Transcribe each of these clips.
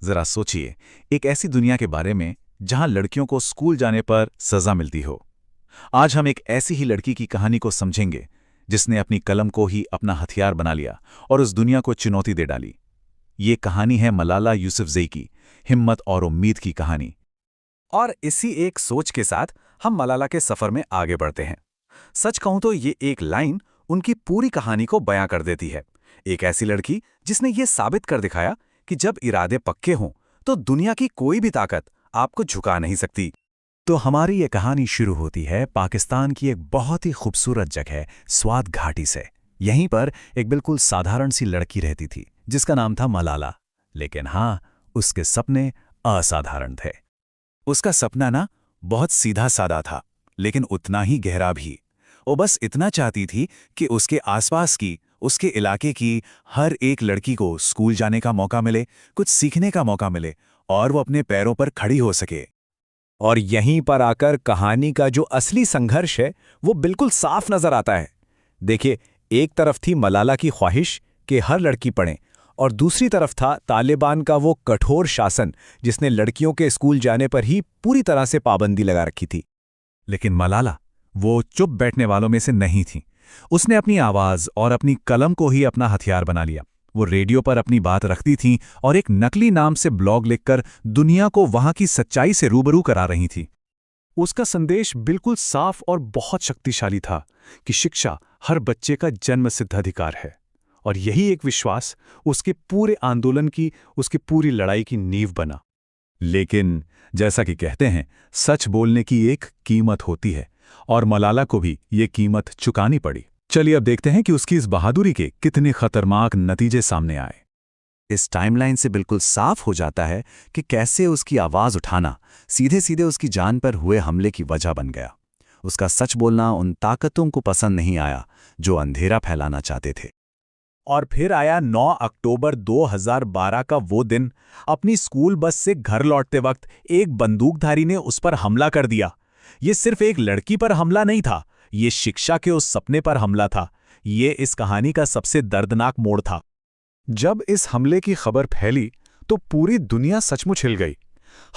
जरा सोचिए, एक ऐसी दुनिया के बारे में जहां लड़कियों को स्कूल जाने पर सजा मिलती हो। आज हम एक ऐसी ही लड़की की कहानी को समझेंगे जिसने अपनी कलम को ही अपना हथियार बना लिया और उस दुनिया को चुनौती दे डाली। ये कहानी है मलाला यूसुफजई की, हिम्मत और उम्मीद की कहानी। और इसी एक सोच के साथ हम मलाला के सफर में आगे बढ़ते हैं। सच कहूं तो ये एक लाइन उनकी पूरी कहानी को बयां कर देती है। एक ऐसी लड़की जिसने ये साबित कर दिखाया कि जब इरादे पक्के हों तो दुनिया की कोई भी ताकत आपको झुका नहीं सकती। तो हमारी ये कहानी शुरू होती है पाकिस्तान की एक बहुत ही खूबसूरत जगह स्वात घाटी से। यहीं पर एक बिल्कुल साधारण सी लड़की रहती थी जिसका नाम था मलाला। लेकिन हाँ, उसके सपने असाधारण थे। उसका सपना ना बहुत सीधा साधा था, लेकिन उतना ही गहरा भी। वो बस इतना चाहती थी कि उसके आसपास की, उसके इलाके की हर एक लड़की को स्कूल जाने का मौका मिले, कुछ सीखने का मौका मिले और वो अपने पैरों पर खड़ी हो सके। और यहीं पर आकर कहानी का जो असली संघर्ष है वो बिल्कुल साफ नजर आता है। देखिए, एक तरफ थी मलाला की ख्वाहिश कि हर लड़की पढ़े और दूसरी तरफ था तालिबान का वो कठोर शासन जिसने लड़कियों के स्कूल जाने पर ही पूरी तरह से पाबंदी लगा रखी थी। लेकिन मलाला वो चुप बैठने वालों में से नहीं थी। उसने अपनी आवाज और अपनी कलम को ही अपना हथियार बना लिया। वो रेडियो पर अपनी बात रखती थीं और एक नकली नाम से ब्लॉग लिखकर दुनिया को वहां की सच्चाई से रूबरू करा रही थी। उसका संदेश बिल्कुल साफ और बहुत शक्तिशाली था कि शिक्षा हर बच्चे का जन्मसिद्ध अधिकार है। और यही एक विश्वास उसके पूरे आंदोलन की, उसकी पूरी लड़ाई की नींव बना। लेकिन जैसा कि कहते हैं, सच बोलने की एक कीमत होती है और मलाला को भी ये कीमत चुकानी पड़ी। चलिए अब देखते हैं कि उसकी इस बहादुरी के कितने खतरनाक नतीजे सामने आए। इस टाइमलाइन से बिल्कुल साफ हो जाता है कि कैसे उसकी आवाज उठाना सीधे सीधे उसकी जान पर हुए हमले की वजह बन गया। उसका सच बोलना उन ताकतों को पसंद नहीं आया जो अंधेरा फैलाना चाहते थे। और फिर आया 9 अक्टूबर 2012 का वो दिन। अपनी स्कूल बस से घर लौटते वक्त एक बंदूकधारी ने उस पर हमला कर दिया। ये सिर्फ एक लड़की पर हमला नहीं था, ये शिक्षा के उस सपने पर हमला था। ये इस कहानी का सबसे दर्दनाक मोड़ था। जब इस हमले की खबर फैली तो पूरी दुनिया सचमुच हिल गई।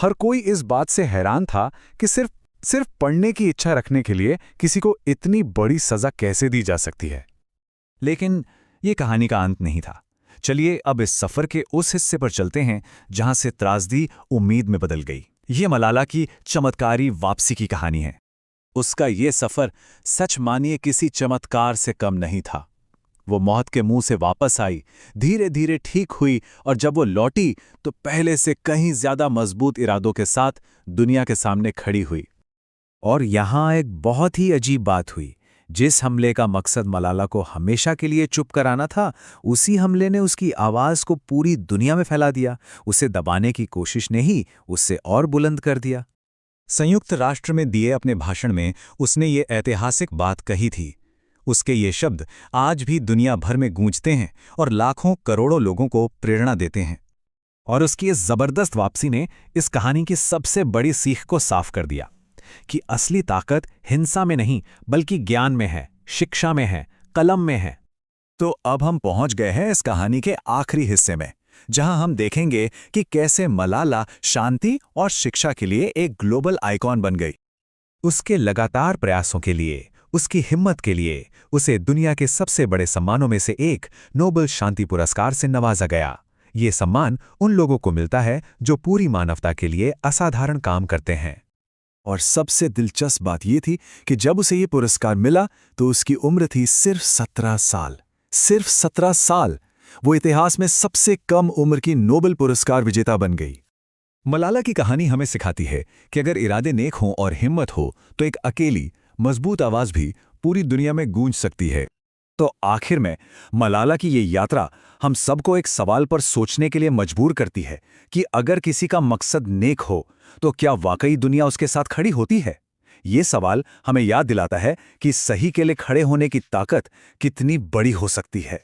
हर कोई इस बात से हैरान था कि सिर्फ पढ़ने की इच्छा रखने के लिए किसी को इतनी बड़ी सजा कैसे दी जा सकती है। लेकिन ये कहानी का अंत नहीं था। चलिए अब इस सफर के उस हिस्से पर चलते हैं जहां से त्रासदी उम्मीद में बदल गई। ये मलाला की चमत्कारी वापसी की कहानी है। उसका ये सफर सच मानिए किसी चमत्कार से कम नहीं था। वो मौत के मुंह से वापस आई, धीरे धीरे ठीक हुई और जब वो लौटी तो पहले से कहीं ज्यादा मजबूत इरादों के साथ दुनिया के सामने खड़ी हुई। और यहां एक बहुत ही अजीब बात हुई। जिस हमले का मकसद मलाला को हमेशा के लिए चुप कराना था, उसी हमले ने उसकी आवाज को पूरी दुनिया में फैला दिया। उसे दबाने की कोशिश ने ही उससे और बुलंद कर दिया। संयुक्त राष्ट्र में दिए अपने भाषण में उसने ये ऐतिहासिक बात कही थी। उसके ये शब्द आज भी दुनिया भर में गूंजते हैं और लाखों करोड़ों लोगों को प्रेरणा देते हैं। और उसकी इस जबरदस्त वापसी ने इस कहानी की सबसे बड़ी सीख को साफ कर दिया कि असली ताकत हिंसा में नहीं बल्कि ज्ञान में है, शिक्षा में है, कलम में है। तो अब हम पहुंच गए हैं इस कहानी के आखिरी हिस्से में, जहां हम देखेंगे कि कैसे मलाला शांति और शिक्षा के लिए एक ग्लोबल आइकॉन बन गई। उसके लगातार प्रयासों के लिए, उसकी हिम्मत के लिए उसे दुनिया के सबसे बड़े सम्मानों में से एक नोबेल शांति पुरस्कार से नवाजा गया। ये सम्मान उन लोगों को मिलता है जो पूरी मानवता के लिए असाधारण काम करते हैं। और सबसे दिलचस्प बात यह थी कि जब उसे ये पुरस्कार मिला तो उसकी उम्र थी सिर्फ 17 साल। सिर्फ 17 साल। वो इतिहास में सबसे कम उम्र की नोबेल पुरस्कार विजेता बन गई। मलाला की कहानी हमें सिखाती है कि अगर इरादे नेक हों और हिम्मत हो तो एक अकेली मजबूत आवाज भी पूरी दुनिया में गूंज सकती है। तो आखिर में मलाला की ये यात्रा हम सबको एक सवाल पर सोचने के लिए मजबूर करती है कि अगर किसी का मकसद नेक हो तो क्या वाकई दुनिया उसके साथ खड़ी होती है। ये सवाल हमें याद दिलाता है कि सही के लिए खड़े होने की ताकत कितनी बड़ी हो सकती है।